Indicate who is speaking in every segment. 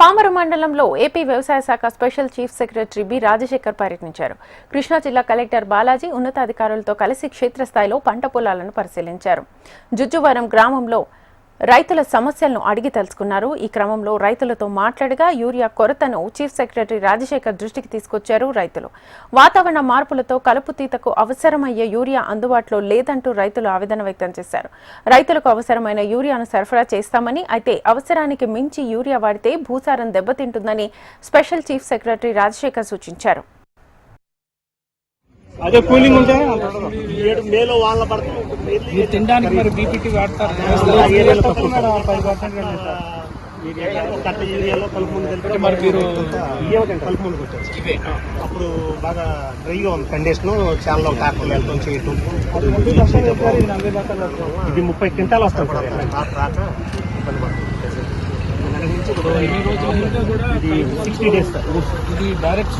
Speaker 1: పామరు మండలంలో ఏపీ వ్యవసాయ శాఖ special chief secretary B Rajasekhar పర్యటించారు. కృష్ణా జిల్లా కలెక్టర్ బాలాజీ ఉన్నతాధికారులతో కలిసి క్షేత్రస్థాయిలో పంట పొలాలను పరిశీలించారు. జుజ్జువరం గ్రామంలో రైతుల సమస్యలను అడిగి తెలుసుకున్నారు. ఈ క్రమంలో రైతులతో మాట్లాడగా యూరియా కొరతను చీఫ్ సెక్రటరీ రాజశేఖర్ దృష్టికి తీసుకొచ్చారు. రైతులు వాతావరణ మార్పులతో కలుపు తీతకు అవసరమయ్యే యూరియా అందుబాటులో లేదంటూ రైతులు ఆవేదన వ్యక్తం చేశారు. రైతులకు అవసరమైన యూరియాను సరఫరా చేస్తామని, అయితే అవసరానికి మించి యూరియా వాడితే భూసారం దెబ్బతింటుందని స్పెషల్ చీఫ్ సెక్రటరీ రాజశేఖర్ సూచించారు.
Speaker 2: అదే కూలింగ్ ఉంటే మేలో వాళ్ళ పడుతుంది
Speaker 3: తినడానికి మరి బీపీటీ వాడతారు.
Speaker 2: మరి మీరు కలుపు ముందుకు వచ్చారు. అప్పుడు బాగా డ్రైగా ఉంది కండిషన్. చాలా ట్రాక్టర్ వెళ్తాం చేయటం. ఇది 30 క్వింటాలు వస్తాం సార్. రాక ఇబ్బంది పడుతుంది. ఇది 60 days సార్.
Speaker 3: ఇది డైరెక్ట్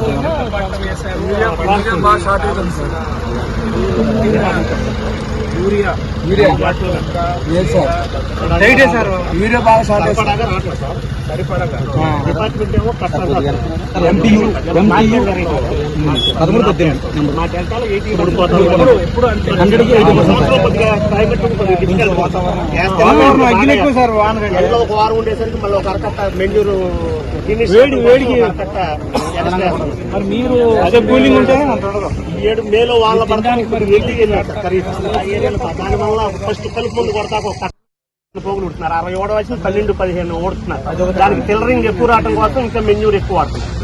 Speaker 3: యూరియా సార్. యూరియా బాగా షార్టేజ్ సరిపడగా.
Speaker 2: డిపార్ట్మెంట్ ఏమో కష్టం. మా టెంటాలో 80 ఒక వారం ఉండేసరికి మళ్ళీ ఒక అరకట్ట మెంజూరు వేడికి
Speaker 3: మరి మీరు
Speaker 2: అదే కూలింగ్ ఉంటే 7 మేలో వాళ్ళ పడడానికి మరి దాని వల్ల ఫస్ట్ కలుపు ముందు కొడతాక ఒక పోగులు ఉడుతున్నారు. 60 ఓడవలసిన 12-15 ఓడుతున్నారు. దానికి టిల్లరింగ్ ఎక్కువ రావడం కోసం ఇంకా మెన్యూర్ ఎక్కువ వాడుతున్నారు.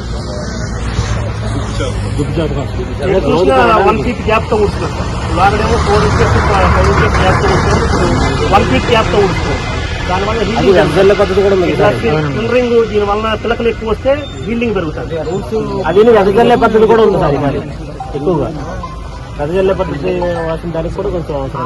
Speaker 2: 1 feet గ్యాప్ తో ఉడుతున్నారు సార్. ఇవాళేమో 4 inches 5 inches గ్యాప్ తో ఉడుతున్నారు. 1 feet గ్యాప్ తో ఉడుతున్నారు. దానివల్ల టిల్లరింగ్ దీని వల్ల పిల్లకలు ఎక్కువ వస్తే హీల్డింగ్ పెరుగుతుంది. అది వెదజల్లే పద్ధతి కూడా ఉంది సార్. ఎక్కువగా వెదజల్లే పద్ధతి వాసిన దానికి కూడా కొంచెం అవసరం.